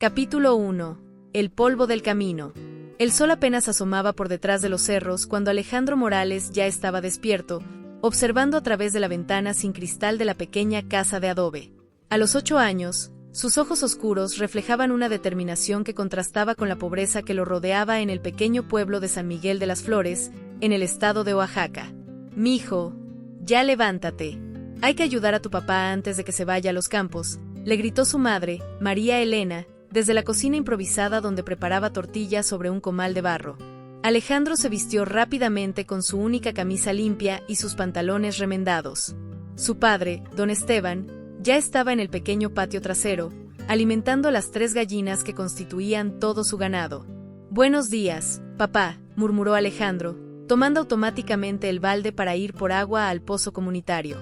Capítulo 1. El polvo del camino. El sol apenas asomaba por detrás de los cerros cuando Alejandro Morales ya estaba despierto, observando a través de la ventana sin cristal de la pequeña casa de adobe. A los 8 años, sus ojos oscuros reflejaban una determinación que contrastaba con la pobreza que lo rodeaba en el pequeño pueblo de San Miguel de las Flores, en el estado de Oaxaca. «Mijo, ya levántate. Hay que ayudar a tu papá antes de que se vaya a los campos», le gritó su madre, María Elena, desde la cocina improvisada donde preparaba tortillas sobre un comal de barro. Alejandro se vistió rápidamente con su única camisa limpia y sus pantalones remendados. Su padre, don Esteban, ya estaba en el pequeño patio trasero, alimentando las 3 gallinas que constituían todo su ganado. «Buenos días, papá», murmuró Alejandro, tomando automáticamente el balde para ir por agua al pozo comunitario.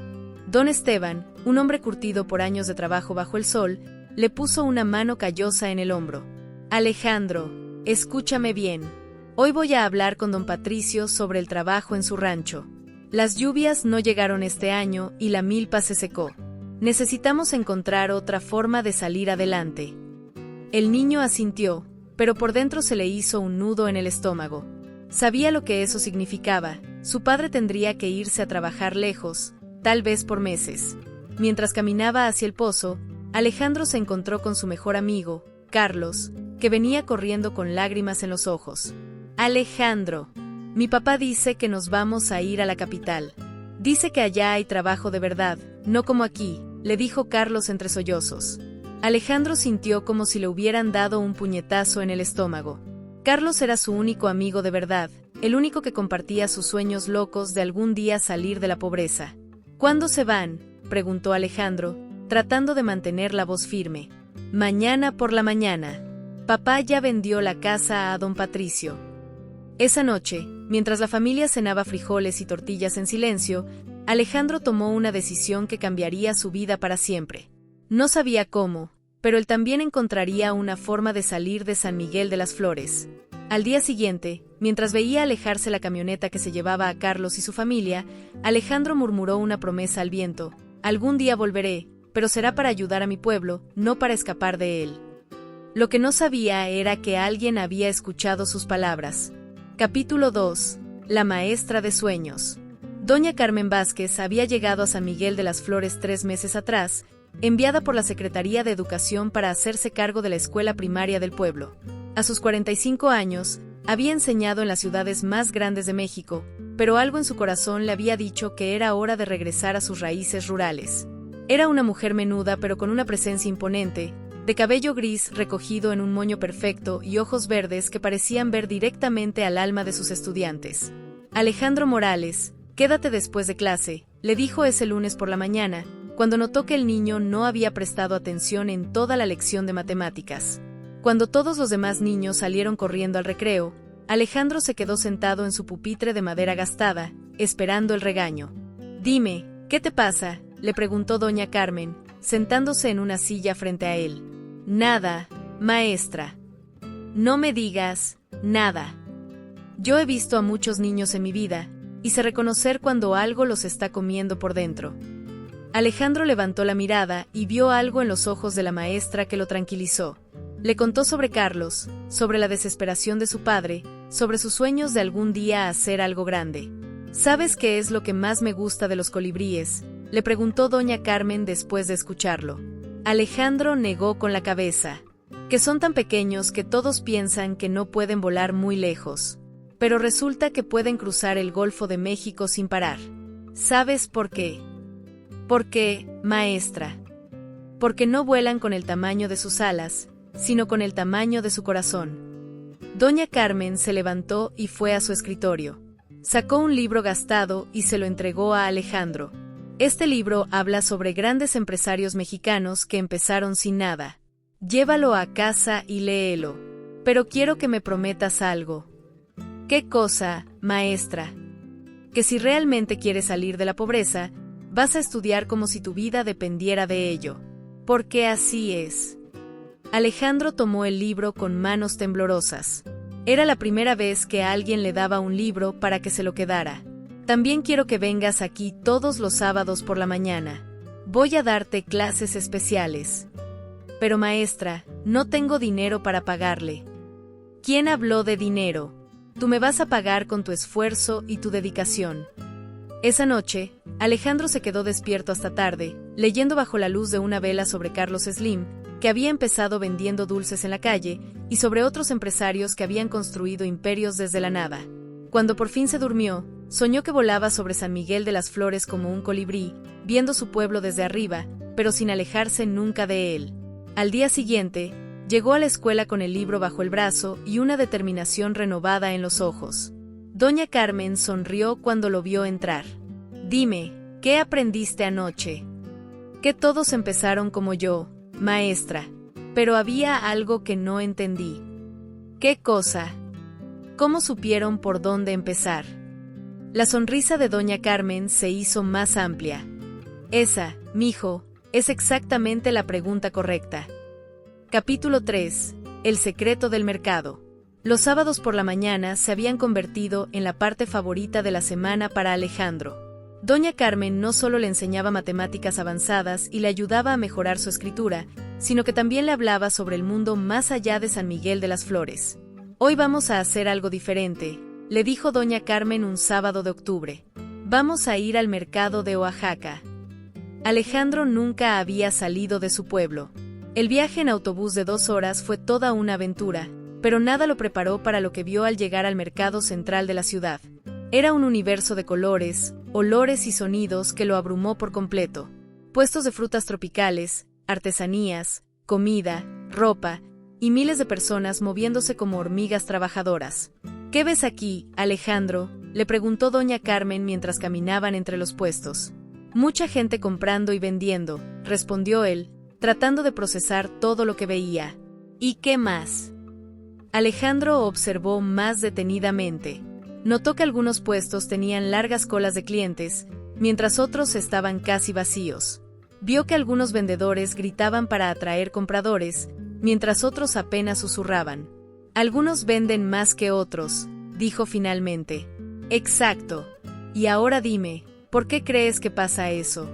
Don Esteban, un hombre curtido por años de trabajo bajo el sol, le puso una mano callosa en el hombro. «Alejandro, escúchame bien. Hoy voy a hablar con don Patricio sobre el trabajo en su rancho. Las lluvias no llegaron este año y la milpa se secó. Necesitamos encontrar otra forma de salir adelante». El niño asintió, pero por dentro se le hizo un nudo en el estómago. Sabía lo que eso significaba. Su padre tendría que irse a trabajar lejos, tal vez por meses. Mientras caminaba hacia el pozo, Alejandro se encontró con su mejor amigo, Carlos, que venía corriendo con lágrimas en los ojos. «Alejandro, mi papá dice que nos vamos a ir a la capital. Dice que allá hay trabajo de verdad, no como aquí», le dijo Carlos entre sollozos. Alejandro sintió como si le hubieran dado un puñetazo en el estómago. Carlos era su único amigo de verdad, el único que compartía sus sueños locos de algún día salir de la pobreza. «¿Cuándo se van?», preguntó Alejandro, tratando de mantener la voz firme. «Mañana por la mañana. Papá ya vendió la casa a don Patricio». Esa noche, mientras la familia cenaba frijoles y tortillas en silencio, Alejandro tomó una decisión que cambiaría su vida para siempre. No sabía cómo, pero él también encontraría una forma de salir de San Miguel de las Flores. Al día siguiente, mientras veía alejarse la camioneta que se llevaba a Carlos y su familia, Alejandro murmuró una promesa al viento: «Algún día volveré, pero será para ayudar a mi pueblo, no para escapar de él». Lo que no sabía era que alguien había escuchado sus palabras. Capítulo 2. La maestra de sueños. Doña Carmen Vázquez había llegado a San Miguel de las Flores 3 meses atrás, enviada por la Secretaría de Educación para hacerse cargo de la escuela primaria del pueblo. A sus 45 años, había enseñado en las ciudades más grandes de México, pero algo en su corazón le había dicho que era hora de regresar a sus raíces rurales. Era una mujer menuda pero con una presencia imponente, de cabello gris recogido en un moño perfecto y ojos verdes que parecían ver directamente al alma de sus estudiantes. «Alejandro Morales, quédate después de clase», le dijo ese lunes por la mañana, cuando notó que el niño no había prestado atención en toda la lección de matemáticas. Cuando todos los demás niños salieron corriendo al recreo, Alejandro se quedó sentado en su pupitre de madera gastada, esperando el regaño. «Dime, ¿qué te pasa?», le preguntó doña Carmen, sentándose en una silla frente a él. «Nada, maestra». «No me digas nada. Yo he visto a muchos niños en mi vida, y sé reconocer cuando algo los está comiendo por dentro». Alejandro levantó la mirada y vio algo en los ojos de la maestra que lo tranquilizó. Le contó sobre Carlos, sobre la desesperación de su padre, sobre sus sueños de algún día hacer algo grande. «¿Sabes qué es lo que más me gusta de los colibríes?», le preguntó doña Carmen después de escucharlo. Alejandro negó con la cabeza. «Que son tan pequeños que todos piensan que no pueden volar muy lejos. Pero resulta que pueden cruzar el Golfo de México sin parar. ¿Sabes por qué?». «¿Por qué, maestra?». «Porque no vuelan con el tamaño de sus alas, sino con el tamaño de su corazón». Doña Carmen se levantó y fue a su escritorio. Sacó un libro gastado y se lo entregó a Alejandro. Este libro habla sobre grandes empresarios mexicanos que empezaron sin nada. «Llévalo a casa y léelo. Pero quiero que me prometas algo». «¿Qué cosa, maestra?». «Que si realmente quieres salir de la pobreza, vas a estudiar como si tu vida dependiera de ello. Porque así es». Alejandro tomó el libro con manos temblorosas. Era la primera vez que alguien le daba un libro para que se lo quedara. «También quiero que vengas aquí todos los sábados por la mañana. Voy a darte clases especiales». «Pero maestra, no tengo dinero para pagarle. ¿Quién habló de dinero? Tú me vas a pagar con tu esfuerzo y tu dedicación. Esa noche, Alejandro se quedó despierto hasta tarde, leyendo bajo la luz de una vela sobre Carlos Slim, que había empezado vendiendo dulces en la calle, y sobre otros empresarios que habían construido imperios desde la nada. Cuando por fin se durmió, soñó que volaba sobre San Miguel de las Flores como un colibrí, viendo su pueblo desde arriba, pero sin alejarse nunca de él. Al día siguiente, llegó a la escuela con el libro bajo el brazo y una determinación renovada en los ojos. Doña Carmen sonrió cuando lo vio entrar. Dime, ¿qué aprendiste anoche? Que todos empezaron como yo, maestra, pero había algo que no entendí. ¿Qué cosa? ¿Cómo supieron por dónde empezar? La sonrisa de Doña Carmen se hizo más amplia. Esa, mijo, es exactamente la pregunta correcta. Capítulo 3. El secreto del mercado. Los sábados por la mañana se habían convertido en la parte favorita de la semana para Alejandro. Doña Carmen no solo le enseñaba matemáticas avanzadas y le ayudaba a mejorar su escritura, sino que también le hablaba sobre el mundo más allá de San Miguel de las Flores. Hoy vamos a hacer algo diferente, le dijo Doña Carmen un sábado de octubre. Vamos a ir al mercado de Oaxaca. Alejandro nunca había salido de su pueblo. El viaje en autobús de 2 horas fue toda una aventura, pero nada lo preparó para lo que vio al llegar al mercado central de la ciudad. Era un universo de colores, olores y sonidos que lo abrumó por completo. Puestos de frutas tropicales, artesanías, comida, ropa, y miles de personas moviéndose como hormigas trabajadoras. ¿Qué ves aquí, Alejandro?, le preguntó Doña Carmen mientras caminaban entre los puestos. Mucha gente comprando y vendiendo, respondió él, tratando de procesar todo lo que veía. ¿Y qué más? Alejandro observó más detenidamente. Notó que algunos puestos tenían largas colas de clientes, mientras otros estaban casi vacíos. Vio que algunos vendedores gritaban para atraer compradores, mientras otros apenas susurraban. Algunos venden más que otros, dijo finalmente. Exacto. Y ahora dime, ¿por qué crees que pasa eso?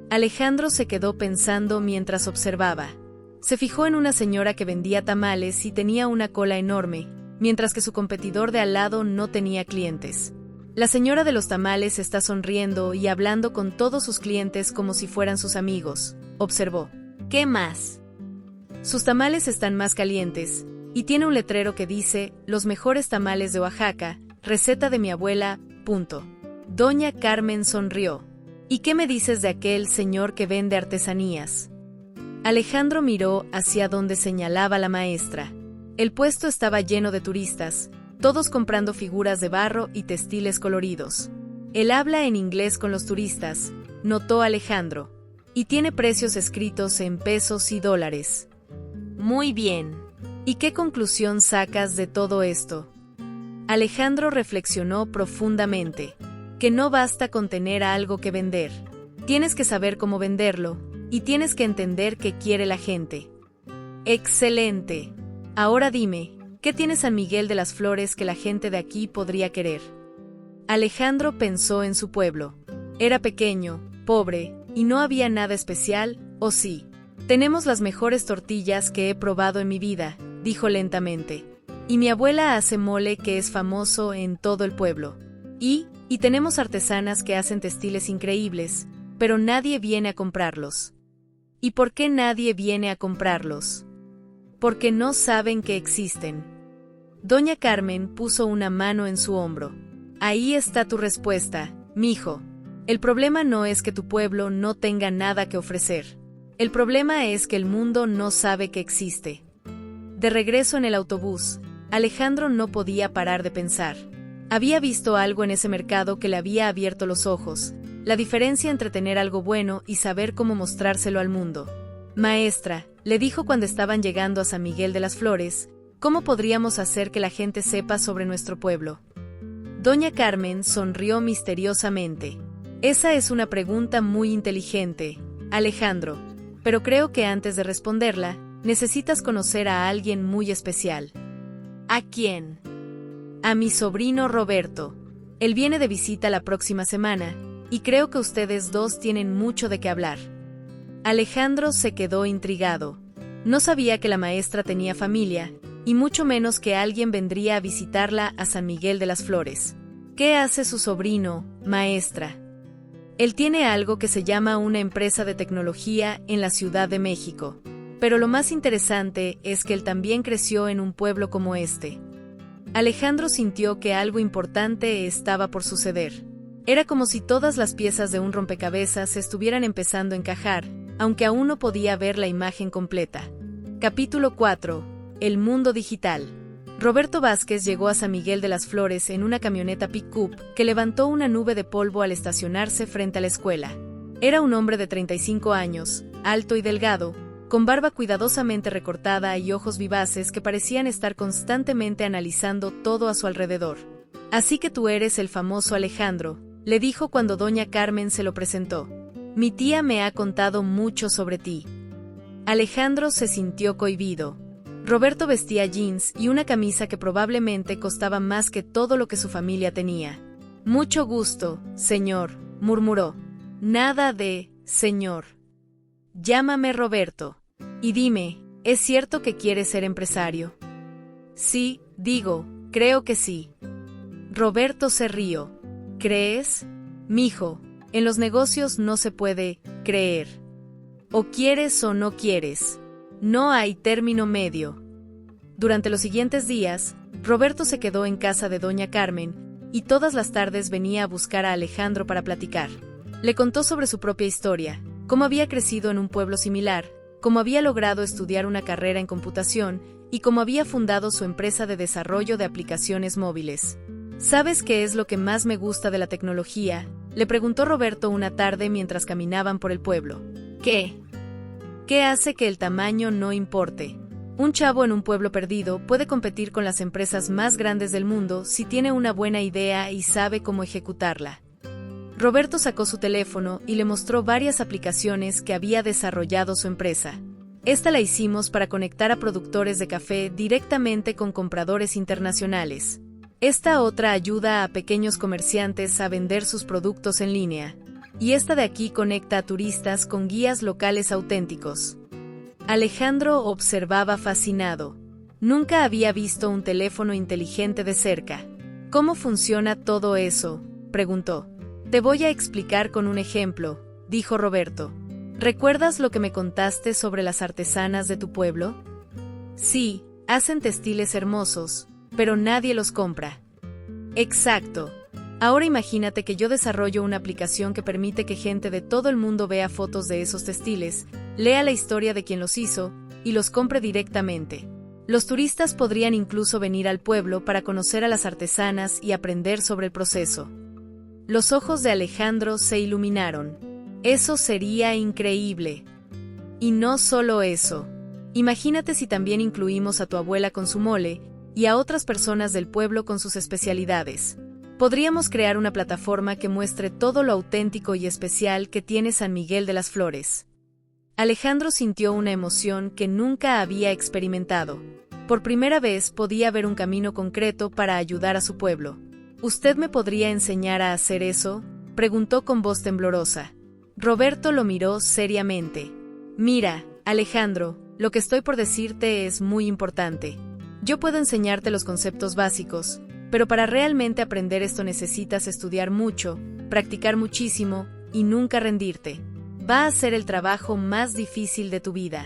Alejandro se quedó pensando mientras observaba. Se fijó en una señora que vendía tamales y tenía una cola enorme, mientras que su competidor de al lado no tenía clientes. La señora de los tamales está sonriendo y hablando con todos sus clientes como si fueran sus amigos, observó. ¿Qué más? Sus tamales están más calientes, y tiene un letrero que dice, los mejores tamales de Oaxaca, receta de mi abuela, punto. Doña Carmen sonrió. ¿Y qué me dices de aquel señor que vende artesanías? Alejandro miró hacia donde señalaba la maestra. El puesto estaba lleno de turistas, todos comprando figuras de barro y textiles coloridos. Él habla en inglés con los turistas, notó Alejandro, y tiene precios escritos en pesos y dólares. Muy bien. ¿Y qué conclusión sacas de todo esto? Alejandro reflexionó profundamente. Que no basta con tener algo que vender. Tienes que saber cómo venderlo, y tienes que entender qué quiere la gente. ¡Excelente! Ahora dime, ¿qué tiene San Miguel de las Flores que la gente de aquí podría querer? Alejandro pensó en su pueblo. Era pequeño, pobre, y no había nada especial, ¿o sí? Tenemos las mejores tortillas que he probado en mi vida, dijo lentamente. Y mi abuela hace mole que es famoso en todo el pueblo. Y tenemos artesanas que hacen textiles increíbles, pero nadie viene a comprarlos. ¿Y por qué nadie viene a comprarlos? Porque no saben que existen. Doña Carmen puso una mano en su hombro. Ahí está tu respuesta, mijo. El problema no es que tu pueblo no tenga nada que ofrecer. El problema es que el mundo no sabe que existe. De regreso en el autobús, Alejandro no podía parar de pensar. Había visto algo en ese mercado que le había abierto los ojos, la diferencia entre tener algo bueno y saber cómo mostrárselo al mundo. Maestra, le dijo cuando estaban llegando a San Miguel de las Flores, ¿cómo podríamos hacer que la gente sepa sobre nuestro pueblo? Doña Carmen sonrió misteriosamente. Esa es una pregunta muy inteligente, Alejandro, pero creo que antes de responderla, necesitas conocer a alguien muy especial. ¿A quién? A mi sobrino Roberto. Él viene de visita la próxima semana, y creo que ustedes dos tienen mucho de qué hablar. Alejandro se quedó intrigado. No sabía que la maestra tenía familia, y mucho menos que alguien vendría a visitarla a San Miguel de las Flores. ¿Qué hace su sobrino, maestra? Él tiene algo que se llama una empresa de tecnología en la Ciudad de México. Pero lo más interesante es que él también creció en un pueblo como este. Alejandro sintió que algo importante estaba por suceder. Era como si todas las piezas de un rompecabezas estuvieran empezando a encajar, aunque aún no podía ver la imagen completa. Capítulo 4. El mundo digital. Roberto Vázquez llegó a San Miguel de las Flores en una camioneta pick-up que levantó una nube de polvo al estacionarse frente a la escuela. Era un hombre de 35 años, alto y delgado, con barba cuidadosamente recortada y ojos vivaces que parecían estar constantemente analizando todo a su alrededor. «Así que tú eres el famoso Alejandro», le dijo cuando doña Carmen se lo presentó. «Mi tía me ha contado mucho sobre ti». Alejandro se sintió cohibido. Roberto vestía jeans y una camisa que probablemente costaba más que todo lo que su familia tenía. «Mucho gusto, señor», murmuró. «Nada de, señor. Llámame Roberto. Y dime, ¿es cierto que quieres ser empresario?» «Sí, creo que sí». Roberto se rió. «¿Crees? Mijo, en los negocios no se puede creer. O quieres o no quieres. No hay término medio». Durante los siguientes días, Roberto se quedó en casa de doña Carmen, y todas las tardes venía a buscar a Alejandro para platicar. Le contó sobre su propia historia, cómo había crecido en un pueblo similar, cómo había logrado estudiar una carrera en computación y cómo había fundado su empresa de desarrollo de aplicaciones móviles. «¿Sabes qué es lo que más me gusta de la tecnología?», le preguntó Roberto una tarde mientras caminaban por el pueblo. «¿Qué? ¿Qué hace que el tamaño no importe? Un chavo en un pueblo perdido puede competir con las empresas más grandes del mundo si tiene una buena idea y sabe cómo ejecutarla». Roberto sacó su teléfono y le mostró varias aplicaciones que había desarrollado su empresa. «Esta la hicimos para conectar a productores de café directamente con compradores internacionales. Esta otra ayuda a pequeños comerciantes a vender sus productos en línea. Y esta de aquí conecta a turistas con guías locales auténticos». Alejandro observaba fascinado. Nunca había visto un teléfono inteligente de cerca. «¿Cómo funciona todo eso?», preguntó. «Te voy a explicar con un ejemplo», dijo Roberto. «¿Recuerdas lo que me contaste sobre las artesanas de tu pueblo? Sí, hacen textiles hermosos, pero nadie los compra». «Exacto. Ahora imagínate que yo desarrollo una aplicación que permite que gente de todo el mundo vea fotos de esos textiles, lea la historia de quien los hizo y los compre directamente. Los turistas podrían incluso venir al pueblo para conocer a las artesanas y aprender sobre el proceso». Los ojos de Alejandro se iluminaron. «Eso sería increíble. Y no solo eso. Imagínate si también incluimos a tu abuela con su mole y a otras personas del pueblo con sus especialidades. Podríamos crear una plataforma que muestre todo lo auténtico y especial que tiene San Miguel de las Flores». Alejandro sintió una emoción que nunca había experimentado. Por primera vez podía ver un camino concreto para ayudar a su pueblo. «¿Usted me podría enseñar a hacer eso?», preguntó con voz temblorosa. Roberto lo miró seriamente. «Mira, Alejandro, lo que estoy por decirte es muy importante. Yo puedo enseñarte los conceptos básicos, pero para realmente aprender esto necesitas estudiar mucho, practicar muchísimo y nunca rendirte. Va a ser el trabajo más difícil de tu vida».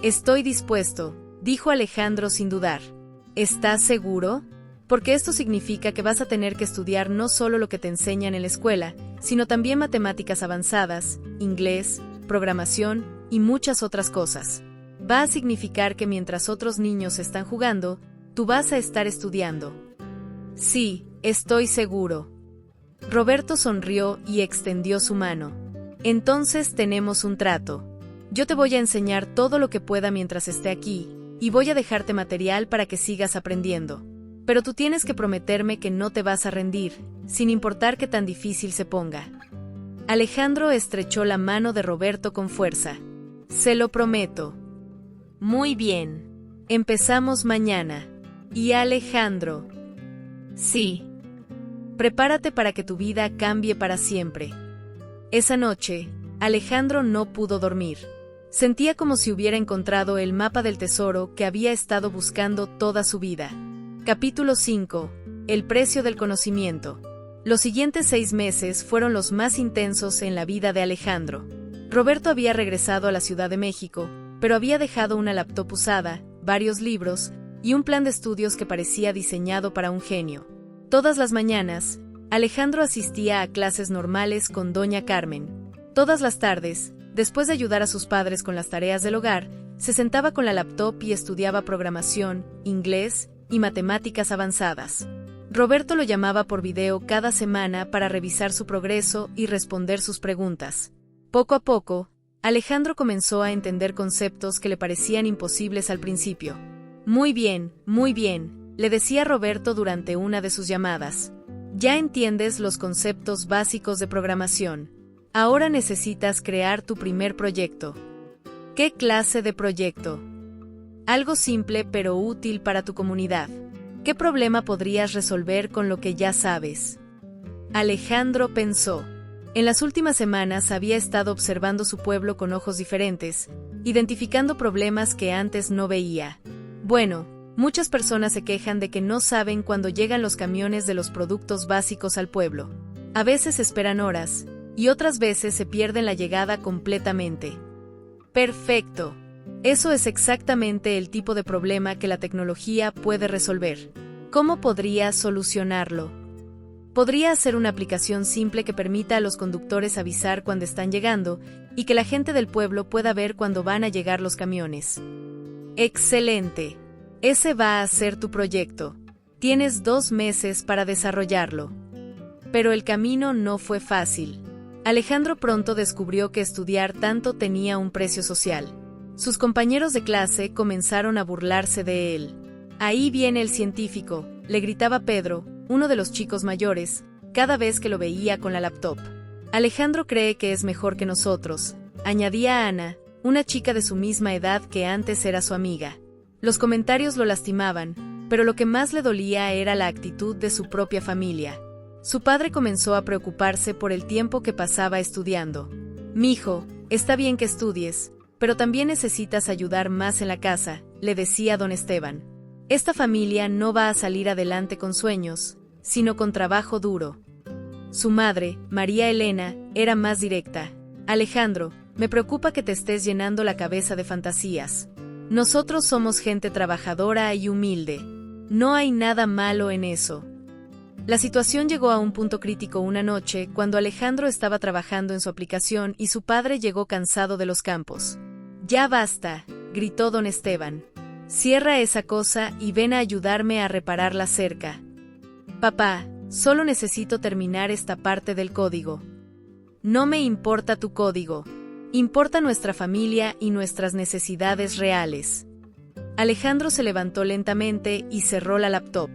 «Estoy dispuesto», dijo Alejandro sin dudar. «¿Estás seguro? Porque esto significa que vas a tener que estudiar no solo lo que te enseñan en la escuela, sino también matemáticas avanzadas, inglés, programación y muchas otras cosas. Va a significar que mientras otros niños están jugando, tú vas a estar estudiando». «Sí, estoy seguro». Roberto sonrió y extendió su mano. «Entonces tenemos un trato. Yo te voy a enseñar todo lo que pueda mientras esté aquí, y voy a dejarte material para que sigas aprendiendo. Pero tú tienes que prometerme que no te vas a rendir, sin importar qué tan difícil se ponga». Alejandro estrechó la mano de Roberto con fuerza. «Se lo prometo». «Muy bien. Empezamos mañana. Y Alejandro». «Sí. Prepárate para que tu vida cambie para siempre». Esa noche, Alejandro no pudo dormir. Sentía como si hubiera encontrado el mapa del tesoro que había estado buscando toda su vida. Capítulo 5. El precio del conocimiento. Los siguientes 6 meses fueron los más intensos en la vida de Alejandro. Roberto había regresado a la Ciudad de México, pero había dejado una laptop usada, varios libros y un plan de estudios que parecía diseñado para un genio. Todas las mañanas, Alejandro asistía a clases normales con doña Carmen. Todas las tardes, después de ayudar a sus padres con las tareas del hogar, se sentaba con la laptop y estudiaba programación, inglés y matemáticas avanzadas. Roberto lo llamaba por video cada semana para revisar su progreso y responder sus preguntas. Poco a poco, Alejandro comenzó a entender conceptos que le parecían imposibles al principio. Muy bien, le decía Roberto durante una de sus llamadas. Ya entiendes los conceptos básicos de programación. Ahora necesitas crear tu primer proyecto. ¿Qué clase de proyecto? Algo simple pero útil para tu comunidad. ¿Qué problema podrías resolver con lo que ya sabes? Alejandro pensó. En las últimas semanas había estado observando su pueblo con ojos diferentes, identificando problemas que antes no veía. Bueno, muchas personas se quejan de que no saben cuándo llegan los camiones de los productos básicos al pueblo. A veces esperan horas, y otras veces se pierden la llegada completamente. Perfecto. Eso es exactamente el tipo de problema que la tecnología puede resolver. ¿Cómo podría solucionarlo? Podría hacer una aplicación simple que permita a los conductores avisar cuando están llegando y que la gente del pueblo pueda ver cuándo van a llegar los camiones. Excelente. Ese va a ser tu proyecto. Tienes 2 meses para desarrollarlo. Pero el camino no fue fácil. Alejandro pronto descubrió que estudiar tanto tenía un precio social. Sus compañeros de clase comenzaron a burlarse de él. Ahí viene el científico, le gritaba Pedro, uno de los chicos mayores, cada vez que lo veía con la laptop. Alejandro cree que es mejor que nosotros, añadía Ana, una chica de su misma edad que antes era su amiga. Los comentarios lo lastimaban, pero lo que más le dolía era la actitud de su propia familia. Su padre comenzó a preocuparse por el tiempo que pasaba estudiando. «Mijo, está bien que estudies, pero también necesitas ayudar más en la casa», le decía don Esteban. «Esta familia no va a salir adelante con sueños, sino con trabajo duro». Su madre, María Elena, era más directa. «Alejandro, me preocupa que te estés llenando la cabeza de fantasías. Nosotros somos gente trabajadora y humilde. No hay nada malo en eso». La situación llegó a un punto crítico una noche cuando Alejandro estaba trabajando en su aplicación y su padre llegó cansado de los campos. «Ya basta», gritó don Esteban. «Cierra esa cosa y ven a ayudarme a reparar la cerca». «Papá, solo necesito terminar esta parte del código». «No me importa tu código. Importa nuestra familia y nuestras necesidades reales». Alejandro se levantó lentamente y cerró la laptop.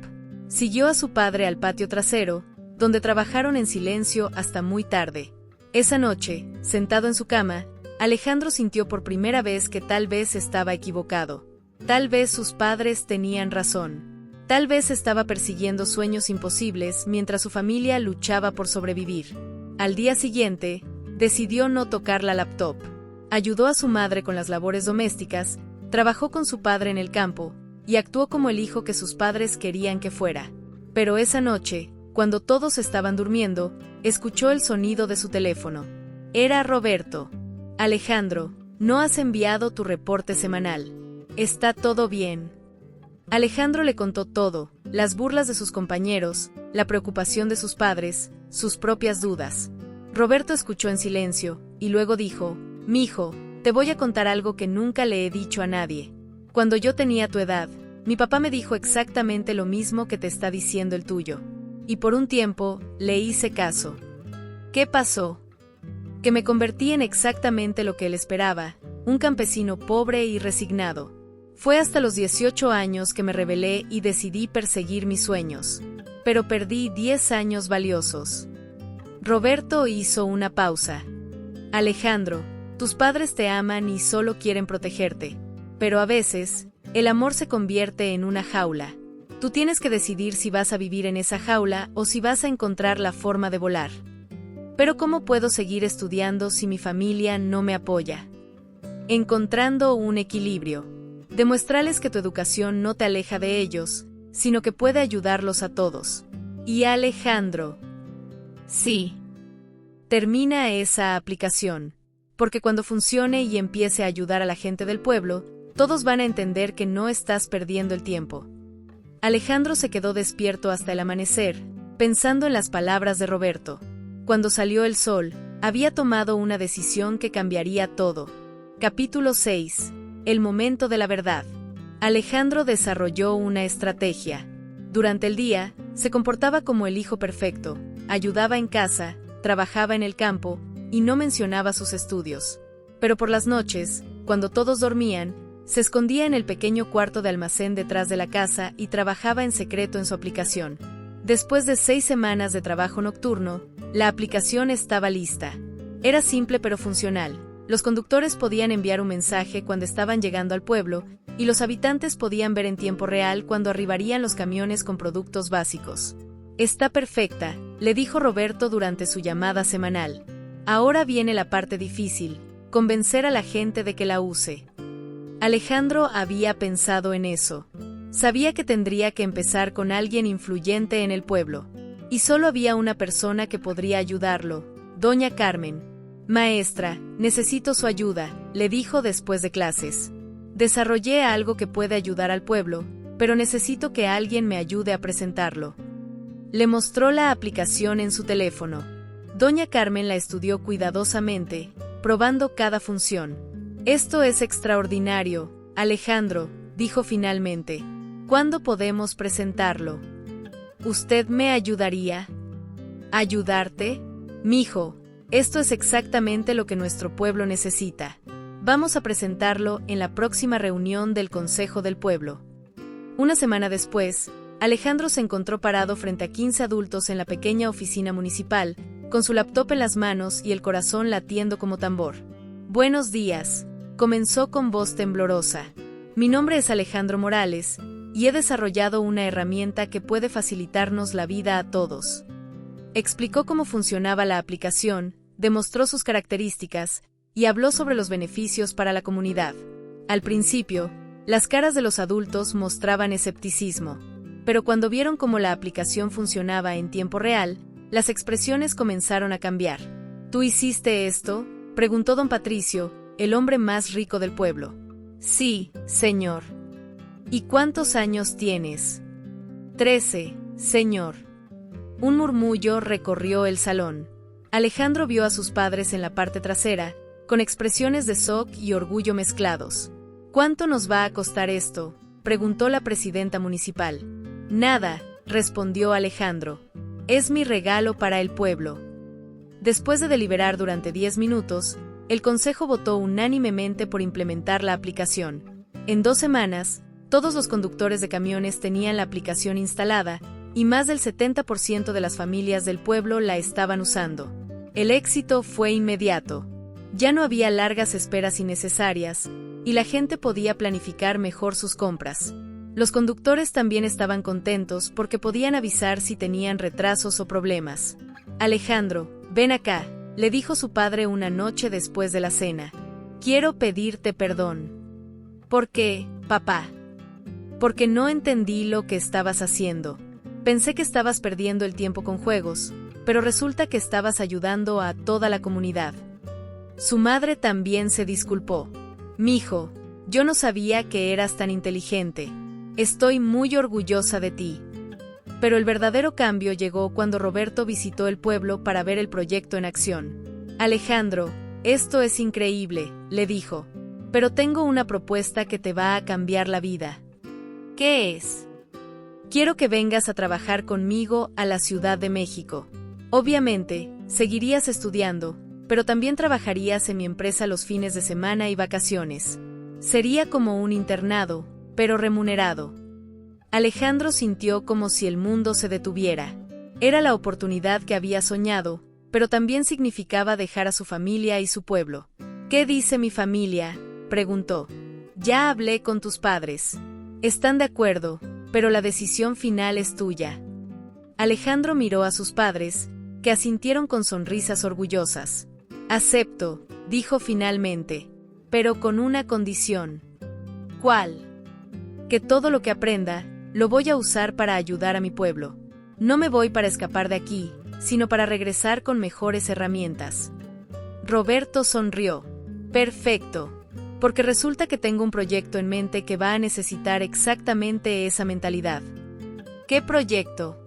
Siguió a su padre al patio trasero, donde trabajaron en silencio hasta muy tarde. Esa noche, sentado en su cama, Alejandro sintió por primera vez que tal vez estaba equivocado. Tal vez sus padres tenían razón. Tal vez estaba persiguiendo sueños imposibles mientras su familia luchaba por sobrevivir. Al día siguiente, decidió no tocar la laptop. Ayudó a su madre con las labores domésticas, trabajó con su padre en el campo, y actuó como el hijo que sus padres querían que fuera. Pero esa noche, cuando todos estaban durmiendo, escuchó el sonido de su teléfono. Era Roberto. «Alejandro, no has enviado tu reporte semanal. ¿Está todo bien?» Alejandro le contó todo, las burlas de sus compañeros, la preocupación de sus padres, sus propias dudas. Roberto escuchó en silencio, y luego dijo: «Mijo, te voy a contar algo que nunca le he dicho a nadie. Cuando yo tenía tu edad, mi papá me dijo exactamente lo mismo que te está diciendo el tuyo. Y por un tiempo, le hice caso. ¿Qué pasó? Que me convertí en exactamente lo que él esperaba, un campesino pobre y resignado. Fue hasta los 18 años que me rebelé y decidí perseguir mis sueños. Pero perdí 10 años valiosos». Roberto hizo una pausa. «Alejandro, tus padres te aman y solo quieren protegerte. Pero a veces, el amor se convierte en una jaula. Tú tienes que decidir si vas a vivir en esa jaula o si vas a encontrar la forma de volar. Pero ¿cómo puedo seguir estudiando si mi familia no me apoya? Encontrando un equilibrio. Demuéstrales que tu educación no te aleja de ellos, sino que puede ayudarlos a todos. Y Alejandro. Sí. Termina esa aplicación. Porque cuando funcione y empiece a ayudar a la gente del pueblo, todos van a entender que no estás perdiendo el tiempo. Alejandro se quedó despierto hasta el amanecer, pensando en las palabras de Roberto. Cuando salió el sol, había tomado una decisión que cambiaría todo. Capítulo 6. El momento de la verdad. Alejandro desarrolló una estrategia. Durante el día, se comportaba como el hijo perfecto, ayudaba en casa, trabajaba en el campo y no mencionaba sus estudios. Pero por las noches, cuando todos dormían, se escondía en el pequeño cuarto de almacén detrás de la casa y trabajaba en secreto en su aplicación. Después de 6 semanas de trabajo nocturno, la aplicación estaba lista. Era simple pero funcional. Los conductores podían enviar un mensaje cuando estaban llegando al pueblo, y los habitantes podían ver en tiempo real cuando arribarían los camiones con productos básicos. Está perfecta, le dijo Roberto durante su llamada semanal. Ahora viene la parte difícil, convencer a la gente de que la use. Alejandro había pensado en eso. Sabía que tendría que empezar con alguien influyente en el pueblo. Y solo había una persona que podría ayudarlo, Doña Carmen. Maestra, necesito su ayuda, le dijo después de clases. Desarrollé algo que puede ayudar al pueblo, pero necesito que alguien me ayude a presentarlo. Le mostró la aplicación en su teléfono. Doña Carmen la estudió cuidadosamente, probando cada función. Esto es extraordinario, Alejandro, dijo finalmente. ¿Cuándo podemos presentarlo? ¿Usted me ayudaría? ¿Ayudarte? Mijo, esto es exactamente lo que nuestro pueblo necesita. Vamos a presentarlo en la próxima reunión del Consejo del Pueblo. Una semana después, Alejandro se encontró parado frente a 15 adultos en la pequeña oficina municipal, con su laptop en las manos y el corazón latiendo como tambor. Buenos días, comenzó con voz temblorosa. Mi nombre es Alejandro Morales, y he desarrollado una herramienta que puede facilitarnos la vida a todos. Explicó cómo funcionaba la aplicación, demostró sus características, y habló sobre los beneficios para la comunidad. Al principio, las caras de los adultos mostraban escepticismo, pero cuando vieron cómo la aplicación funcionaba en tiempo real, las expresiones comenzaron a cambiar. ¿Tú hiciste esto?, preguntó don Patricio, el hombre más rico del pueblo. Sí, señor. ¿Y cuántos años tienes? 13, señor. Un murmullo recorrió el salón. Alejandro vio a sus padres en la parte trasera, con expresiones de shock y orgullo mezclados. ¿Cuánto nos va a costar esto?, preguntó la presidenta municipal. Nada, respondió Alejandro. Es mi regalo para el pueblo. Después de deliberar durante 10 minutos, el consejo votó unánimemente por implementar la aplicación. En 2 semanas, todos los conductores de camiones tenían la aplicación instalada, y más del 70% de las familias del pueblo la estaban usando. El éxito fue inmediato. Ya no había largas esperas innecesarias, y la gente podía planificar mejor sus compras. Los conductores también estaban contentos porque podían avisar si tenían retrasos o problemas. Alejandro, ven acá, le dijo su padre una noche después de la cena. Quiero pedirte perdón. ¿Por qué, papá? Porque no entendí lo que estabas haciendo. Pensé que estabas perdiendo el tiempo con juegos, pero resulta que estabas ayudando a toda la comunidad. Su madre también se disculpó. Mijo, yo no sabía que eras tan inteligente. Estoy muy orgullosa de ti. Pero el verdadero cambio llegó cuando Roberto visitó el pueblo para ver el proyecto en acción. Alejandro, esto es increíble, le dijo. Pero tengo una propuesta que te va a cambiar la vida. ¿Qué es? Quiero que vengas a trabajar conmigo a la Ciudad de México. Obviamente, seguirías estudiando, pero también trabajarías en mi empresa los fines de semana y vacaciones. Sería como un internado, pero remunerado. Alejandro sintió como si el mundo se detuviera. Era la oportunidad que había soñado, pero también significaba dejar a su familia y su pueblo. ¿Qué dice mi familia?, preguntó. Ya hablé con tus padres. Están de acuerdo, pero la decisión final es tuya. Alejandro miró a sus padres, que asintieron con sonrisas orgullosas. Acepto, dijo finalmente. pero con una condición. ¿Cuál? Que todo lo que aprenda, lo voy a usar para ayudar a mi pueblo. No me voy para escapar de aquí, sino para regresar con mejores herramientas. Roberto sonrió. Perfecto. Porque resulta que tengo un proyecto en mente que va a necesitar exactamente esa mentalidad. ¿Qué proyecto?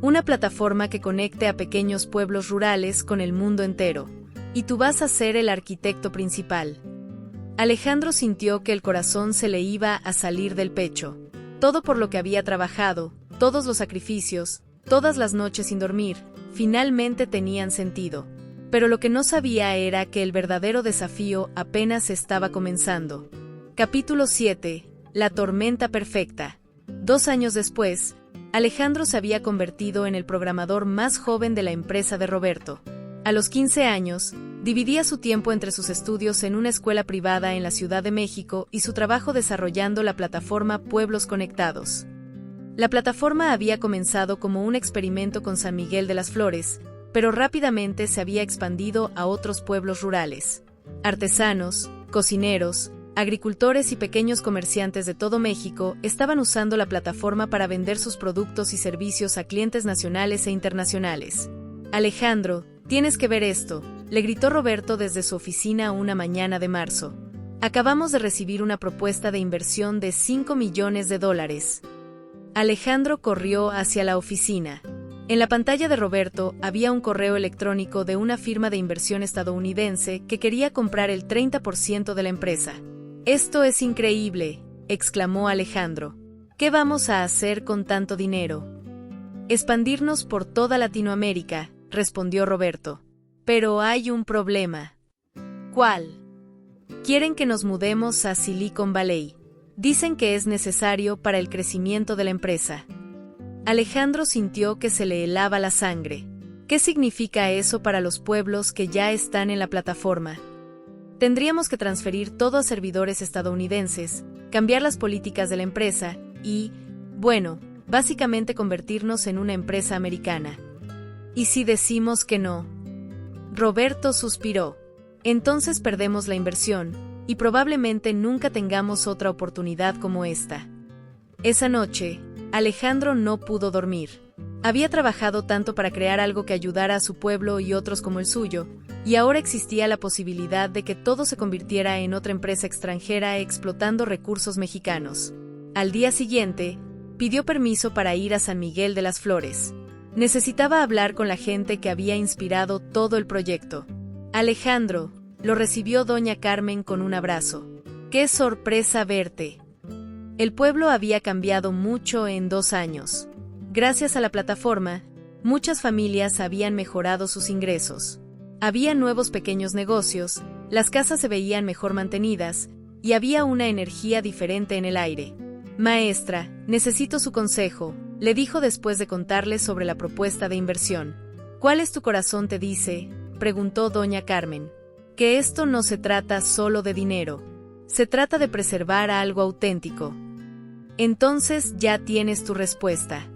Una plataforma que conecte a pequeños pueblos rurales con el mundo entero. Y tú vas a ser el arquitecto principal. Alejandro sintió que el corazón se le iba a salir del pecho. Todo por lo que había trabajado, todos los sacrificios, todas las noches sin dormir, finalmente tenían sentido. Pero lo que no sabía era que el verdadero desafío apenas estaba comenzando. Capítulo 7. La tormenta perfecta. 2 años después, Alejandro se había convertido en el programador más joven de la empresa de Roberto. A los 15 años, dividía su tiempo entre sus estudios en una escuela privada en la Ciudad de México y su trabajo desarrollando la plataforma Pueblos Conectados. La plataforma había comenzado como un experimento con San Miguel de las Flores, pero rápidamente se había expandido a otros pueblos rurales. Artesanos, cocineros, agricultores y pequeños comerciantes de todo México estaban usando la plataforma para vender sus productos y servicios a clientes nacionales e internacionales. Alejandro, tienes que ver esto, le gritó Roberto desde su oficina una mañana de marzo. Acabamos de recibir una propuesta de inversión de $5 millones. Alejandro corrió hacia la oficina. En la pantalla de Roberto había un correo electrónico de una firma de inversión estadounidense que quería comprar el 30% de la empresa. «Esto es increíble», exclamó Alejandro. «¿Qué vamos a hacer con tanto dinero?» «Expandirnos por toda Latinoamérica», respondió Roberto. «Pero hay un problema». «¿Cuál?» «Quieren que nos mudemos a Silicon Valley. Dicen que es necesario para el crecimiento de la empresa». Alejandro sintió que se le helaba la sangre. ¿Qué significa eso para los pueblos que ya están en la plataforma? Tendríamos que transferir todo a servidores estadounidenses, cambiar las políticas de la empresa y, bueno, básicamente convertirnos en una empresa americana. ¿Y si decimos que no? Roberto suspiró. Entonces perdemos la inversión, y probablemente nunca tengamos otra oportunidad como esta. Esa noche, Alejandro no pudo dormir. Había trabajado tanto para crear algo que ayudara a su pueblo y otros como el suyo, y ahora existía la posibilidad de que todo se convirtiera en otra empresa extranjera explotando recursos mexicanos. Al día siguiente, pidió permiso para ir a San Miguel de las Flores. Necesitaba hablar con la gente que había inspirado todo el proyecto. Alejandro, lo recibió doña Carmen con un abrazo. ¡Qué sorpresa verte! El pueblo había cambiado mucho en 2 años. Gracias a la plataforma, muchas familias habían mejorado sus ingresos. Había nuevos pequeños negocios, las casas se veían mejor mantenidas, y había una energía diferente en el aire. «Maestra, necesito su consejo», le dijo después de contarle sobre la propuesta de inversión. «¿Cuál es tu corazón te dice?», preguntó doña Carmen. «Que esto no se trata solo de dinero. Se trata de preservar algo auténtico». Entonces ya tienes tu respuesta.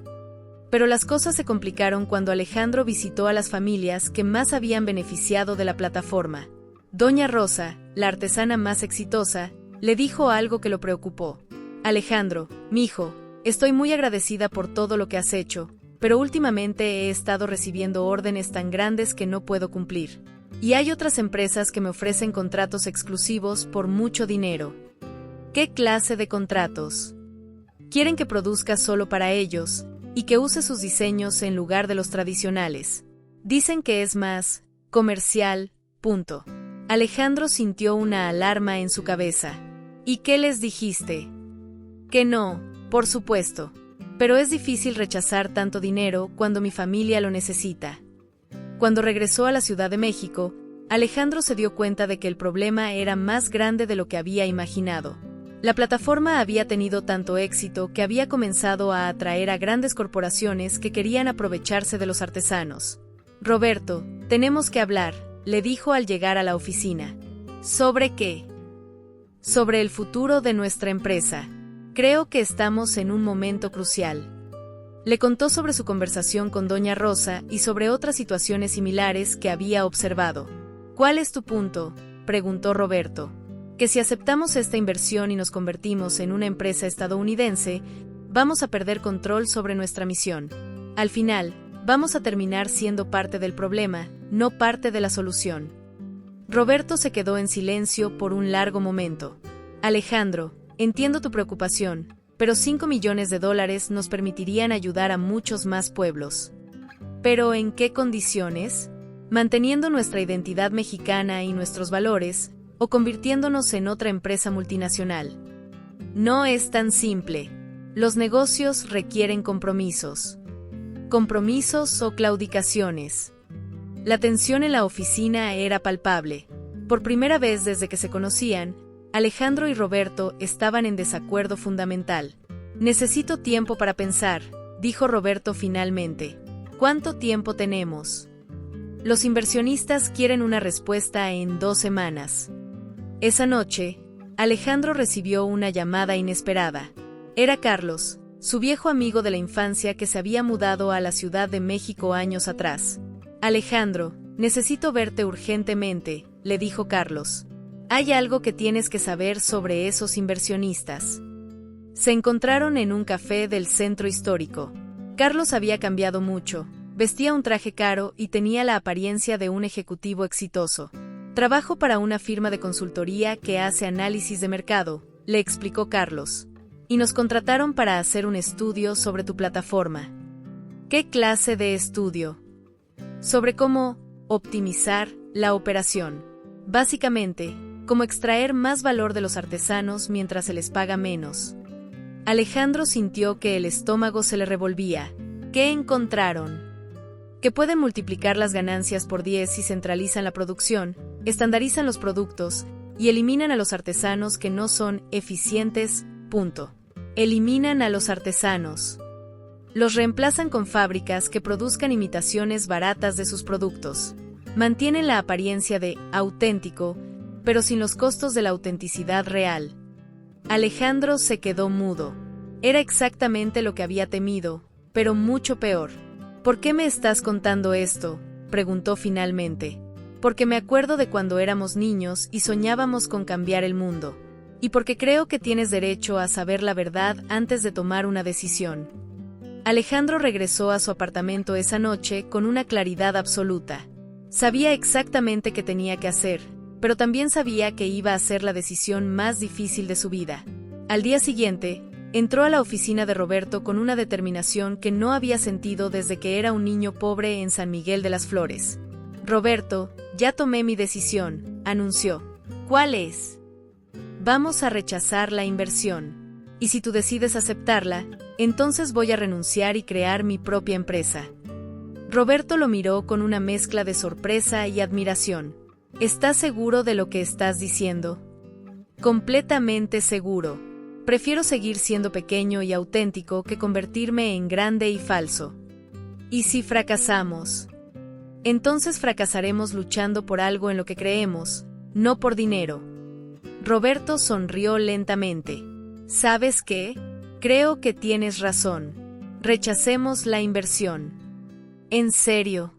Pero las cosas se complicaron cuando Alejandro visitó a las familias que más habían beneficiado de la plataforma. Doña Rosa, la artesana más exitosa, le dijo algo que lo preocupó. «Alejandro, mijo, estoy muy agradecida por todo lo que has hecho, pero últimamente he estado recibiendo órdenes tan grandes que no puedo cumplir. Y hay otras empresas que me ofrecen contratos exclusivos por mucho dinero». «¿Qué clase de contratos?» «Quieren que produzca solo para ellos, y que use sus diseños en lugar de los tradicionales. Dicen que es más comercial, punto». Alejandro sintió una alarma en su cabeza. «¿Y qué les dijiste?» «Que no, por supuesto. Pero es difícil rechazar tanto dinero cuando mi familia lo necesita». Cuando regresó a la Ciudad de México, Alejandro se dio cuenta de que el problema era más grande de lo que había imaginado. La plataforma había tenido tanto éxito que había comenzado a atraer a grandes corporaciones que querían aprovecharse de los artesanos. «Roberto, tenemos que hablar», le dijo al llegar a la oficina. «¿Sobre qué?» «Sobre el futuro de nuestra empresa. Creo que estamos en un momento crucial». Le contó sobre su conversación con doña Rosa y sobre otras situaciones similares que había observado. «¿Cuál es tu punto?», preguntó Roberto. que si aceptamos esta inversión y nos convertimos en una empresa estadounidense, vamos a perder control sobre nuestra misión. Al final, vamos a terminar siendo parte del problema, no parte de la solución. Roberto se quedó en silencio por un largo momento. Alejandro, entiendo tu preocupación, pero $5 millones nos permitirían ayudar a muchos más pueblos. ¿Pero en qué condiciones? ¿Manteniendo nuestra identidad mexicana y nuestros valores, o convirtiéndonos en otra empresa multinacional? No es tan simple. Los negocios requieren compromisos. Compromisos o claudicaciones. La tensión en la oficina era palpable. Por primera vez desde que se conocían, Alejandro y Roberto estaban en desacuerdo fundamental. Necesito tiempo para pensar, dijo Roberto finalmente. ¿Cuánto tiempo tenemos? Los inversionistas quieren una respuesta en 2 semanas. Esa noche, Alejandro recibió una llamada inesperada. Era Carlos, su viejo amigo de la infancia que se había mudado a la Ciudad de México años atrás. Alejandro, necesito verte urgentemente, le dijo Carlos. Hay algo que tienes que saber sobre esos inversionistas. Se encontraron en un café del centro histórico. Carlos había cambiado mucho, vestía un traje caro y tenía la apariencia de un ejecutivo exitoso. Trabajo para una firma de consultoría que hace análisis de mercado, le explicó Carlos. Y nos contrataron para hacer un estudio sobre tu plataforma. ¿Qué clase de estudio? Sobre cómo optimizar la operación. Básicamente, cómo extraer más valor de los artesanos mientras se les paga menos. Alejandro sintió que el estómago se le revolvía. ¿Qué encontraron? Que pueden multiplicar las ganancias por 10 si centralizan la producción, estandarizan los productos y eliminan a los artesanos que no son eficientes. Punto. Eliminan a los artesanos. Los reemplazan con fábricas que produzcan imitaciones baratas de sus productos. Mantienen la apariencia de auténtico, pero sin los costos de la autenticidad real. Alejandro se quedó mudo. Era exactamente lo que había temido, pero mucho peor. ¿Por qué me estás contando esto?, preguntó finalmente. Porque me acuerdo de cuando éramos niños y soñábamos con cambiar el mundo. Y porque creo que tienes derecho a saber la verdad antes de tomar una decisión. Alejandro regresó a su apartamento esa noche con una claridad absoluta. Sabía exactamente qué tenía que hacer, pero también sabía que iba a ser la decisión más difícil de su vida. Al día siguiente, entró a la oficina de Roberto con una determinación que no había sentido desde que era un niño pobre en San Miguel de las Flores. Roberto, ya tomé mi decisión, anunció. ¿Cuál es? Vamos a rechazar la inversión. Y si tú decides aceptarla, entonces voy a renunciar y crear mi propia empresa. Roberto lo miró con una mezcla de sorpresa y admiración. ¿Estás seguro de lo que estás diciendo? Completamente seguro. Prefiero seguir siendo pequeño y auténtico que convertirme en grande y falso. ¿Y si fracasamos? Entonces fracasaremos luchando por algo en lo que creemos, no por dinero. Roberto sonrió lentamente. ¿Sabes qué? Creo que tienes razón. Rechacemos la inversión. ¿En serio?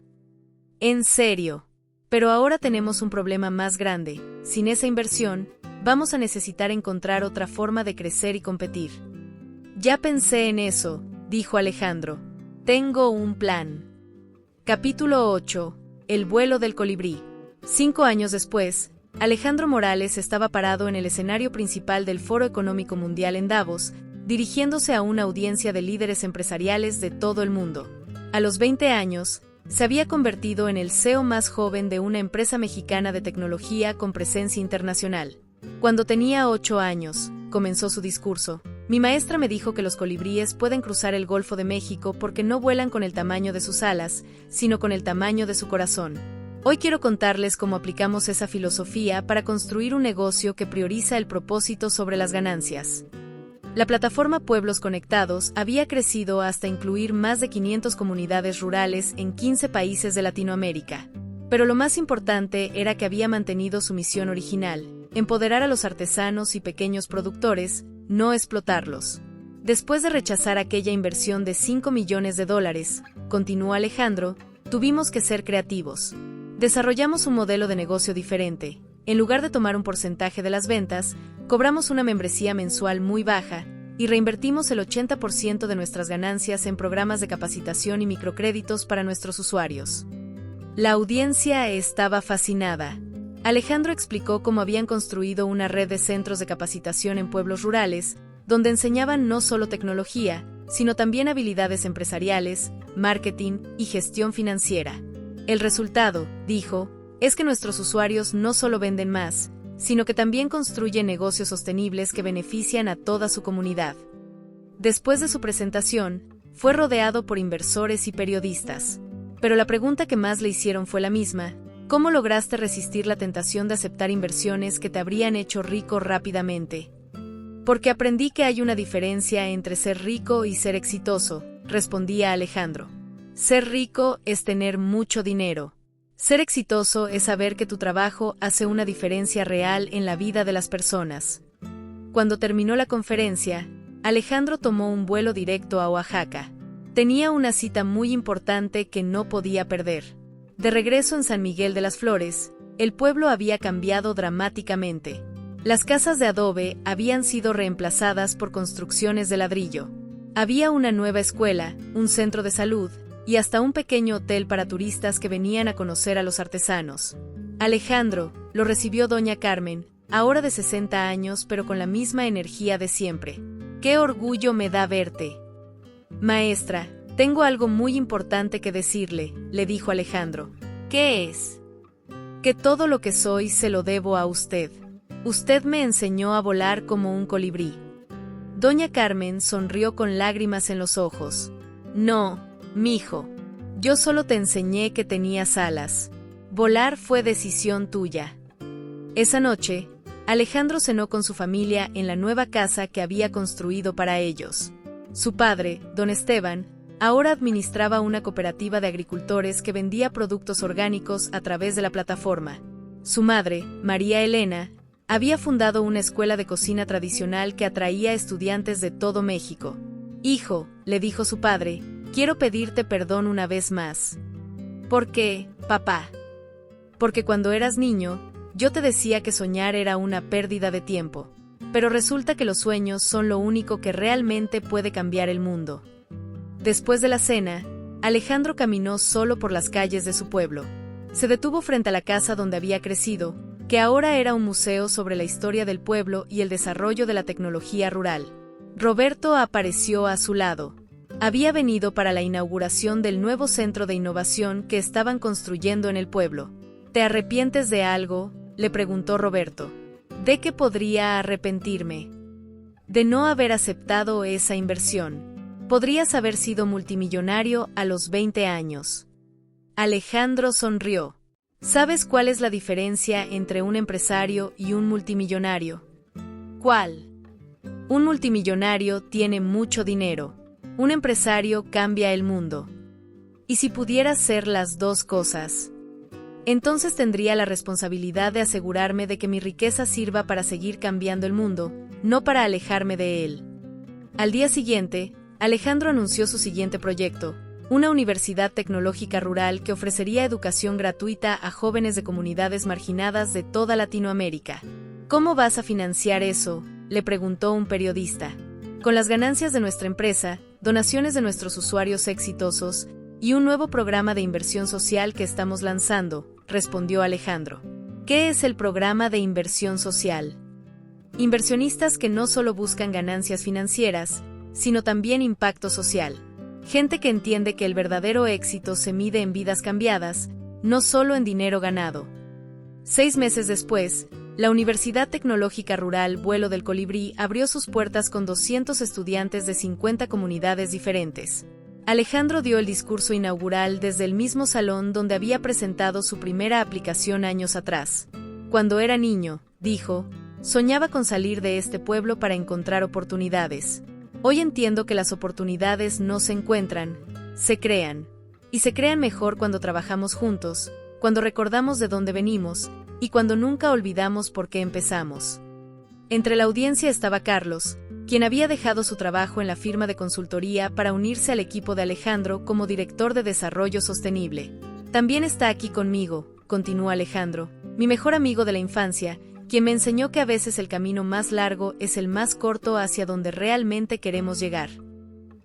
En serio. Pero ahora tenemos un problema más grande. Sin esa inversión, vamos a necesitar encontrar otra forma de crecer y competir. Ya pensé en eso, dijo Alejandro. Tengo un plan. Capítulo 8. El vuelo del colibrí. 5 años después, Alejandro Morales estaba parado en el escenario principal del Foro Económico Mundial en Davos, dirigiéndose a una audiencia de líderes empresariales de todo el mundo. A los 20 años, se había convertido en el CEO más joven de una empresa mexicana de tecnología con presencia internacional. Cuando tenía 8 años, comenzó su discurso. Mi maestra me dijo que los colibríes pueden cruzar el Golfo de México porque no vuelan con el tamaño de sus alas, sino con el tamaño de su corazón. Hoy quiero contarles cómo aplicamos esa filosofía para construir un negocio que prioriza el propósito sobre las ganancias. La plataforma Pueblos Conectados había crecido hasta incluir más de 500 comunidades rurales en 15 países de Latinoamérica. Pero lo más importante era que había mantenido su misión original: empoderar a los artesanos y pequeños productores, no explotarlos. Después de rechazar aquella inversión de $5 millones, continuó Alejandro, tuvimos que ser creativos. Desarrollamos un modelo de negocio diferente, en lugar de tomar un porcentaje de las ventas, cobramos una membresía mensual muy baja y reinvertimos el 80% de nuestras ganancias en programas de capacitación y microcréditos para nuestros usuarios. La audiencia estaba fascinada. Alejandro explicó cómo habían construido una red de centros de capacitación en pueblos rurales, donde enseñaban no solo tecnología, sino también habilidades empresariales, marketing y gestión financiera. El resultado, dijo, es que nuestros usuarios no solo venden más, sino que también construyen negocios sostenibles que benefician a toda su comunidad. Después de su presentación, fue rodeado por inversores y periodistas. Pero la pregunta que más le hicieron fue la misma: ¿cómo lograste resistir la tentación de aceptar inversiones que te habrían hecho rico rápidamente? Porque aprendí que hay una diferencia entre ser rico y ser exitoso, respondía Alejandro. Ser rico es tener mucho dinero. Ser exitoso es saber que tu trabajo hace una diferencia real en la vida de las personas. Cuando terminó la conferencia, Alejandro tomó un vuelo directo a Oaxaca. Tenía una cita muy importante que no podía perder. De regreso en San Miguel de las Flores, el pueblo había cambiado dramáticamente. Las casas de adobe habían sido reemplazadas por construcciones de ladrillo. Había una nueva escuela, un centro de salud, y hasta un pequeño hotel para turistas que venían a conocer a los artesanos. Alejandro lo recibió doña Carmen, ahora de 60 años pero con la misma energía de siempre. ¡Qué orgullo me da verte! Maestra, tengo algo muy importante que decirle, le dijo Alejandro. ¿Qué es? Que todo lo que soy se lo debo a usted. Usted me enseñó a volar como un colibrí. Doña Carmen sonrió con lágrimas en los ojos. No, mijo, yo solo te enseñé que tenías alas. Volar fue decisión tuya. Esa noche, Alejandro cenó con su familia en la nueva casa que había construido para ellos. Su padre, don Esteban, ahora administraba una cooperativa de agricultores que vendía productos orgánicos a través de la plataforma. Su madre, María Elena, había fundado una escuela de cocina tradicional que atraía a estudiantes de todo México. Hijo, le dijo su padre, quiero pedirte perdón una vez más. ¿Por qué, papá? Porque cuando eras niño, yo te decía que soñar era una pérdida de tiempo. Pero resulta que los sueños son lo único que realmente puede cambiar el mundo. Después de la cena, Alejandro caminó solo por las calles de su pueblo. Se detuvo frente a la casa donde había crecido, que ahora era un museo sobre la historia del pueblo y el desarrollo de la tecnología rural. Roberto apareció a su lado. Había venido para la inauguración del nuevo centro de innovación que estaban construyendo en el pueblo. ¿Te arrepientes de algo?, le preguntó Roberto. ¿De qué podría arrepentirme? De no haber aceptado esa inversión. Podrías haber sido multimillonario a los 20 años. Alejandro sonrió. ¿Sabes cuál es la diferencia entre un empresario y un multimillonario? ¿Cuál? Un multimillonario tiene mucho dinero. Un empresario cambia el mundo. ¿Y si pudieras ser las dos cosas? Entonces tendría la responsabilidad de asegurarme de que mi riqueza sirva para seguir cambiando el mundo, no para alejarme de él. Al día siguiente, Alejandro anunció su siguiente proyecto, una universidad tecnológica rural que ofrecería educación gratuita a jóvenes de comunidades marginadas de toda Latinoamérica. ¿Cómo vas a financiar eso?, le preguntó un periodista. Con las ganancias de nuestra empresa, donaciones de nuestros usuarios exitosos y un nuevo programa de inversión social que estamos lanzando, respondió Alejandro. ¿Qué es el programa de inversión social? Inversionistas que no solo buscan ganancias financieras, sino también impacto social. Gente que entiende que el verdadero éxito se mide en vidas cambiadas, no solo en dinero ganado. 6 meses después, la Universidad Tecnológica Rural Vuelo del Colibrí abrió sus puertas con 200 estudiantes de 50 comunidades diferentes. Alejandro dio el discurso inaugural desde el mismo salón donde había presentado su primera aplicación años atrás. Cuando era niño, dijo, soñaba con salir de este pueblo para encontrar oportunidades. Hoy entiendo que las oportunidades no se encuentran, se crean. Y se crean mejor cuando trabajamos juntos, cuando recordamos de dónde venimos, y cuando nunca olvidamos por qué empezamos. Entre la audiencia estaba Carlos, quien había dejado su trabajo en la firma de consultoría para unirse al equipo de Alejandro como director de desarrollo sostenible. También está aquí conmigo, continuó Alejandro, mi mejor amigo de la infancia, quien me enseñó que a veces el camino más largo es el más corto hacia donde realmente queremos llegar.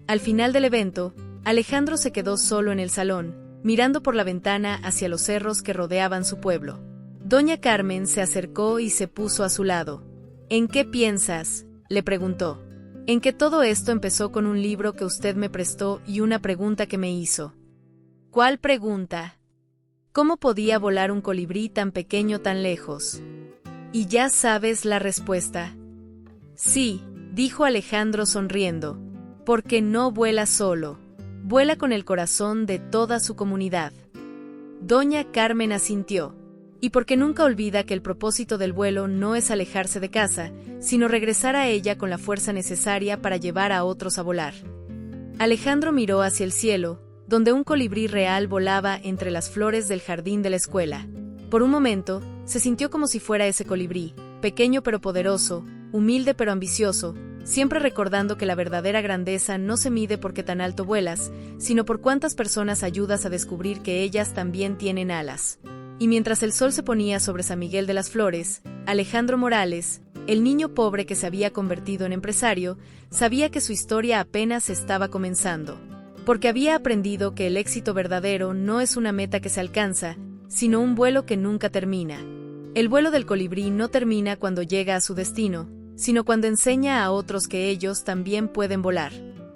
Al final del evento, Alejandro se quedó solo en el salón, mirando por la ventana hacia los cerros que rodeaban su pueblo. Doña Carmen se acercó y se puso a su lado. ¿En qué piensas?, le preguntó. En que todo esto empezó con un libro que usted me prestó y una pregunta que me hizo. ¿Cuál pregunta? ¿Cómo podía volar un colibrí tan pequeño tan lejos? ¿Y ya sabes la respuesta? Sí, dijo Alejandro sonriendo, porque no vuela solo, vuela con el corazón de toda su comunidad. Doña Carmen asintió, y porque nunca olvida que el propósito del vuelo no es alejarse de casa, sino regresar a ella con la fuerza necesaria para llevar a otros a volar. Alejandro miró hacia el cielo, donde un colibrí real volaba entre las flores del jardín de la escuela. Por un momento, se sintió como si fuera ese colibrí, pequeño pero poderoso, humilde pero ambicioso, siempre recordando que la verdadera grandeza no se mide por qué tan alto vuelas, sino por cuántas personas ayudas a descubrir que ellas también tienen alas. Y mientras el sol se ponía sobre San Miguel de las Flores, Alejandro Morales, el niño pobre que se había convertido en empresario, sabía que su historia apenas estaba comenzando. Porque había aprendido que el éxito verdadero no es una meta que se alcanza, sino un vuelo que nunca termina. El vuelo del colibrí no termina cuando llega a su destino, sino cuando enseña a otros que ellos también pueden volar.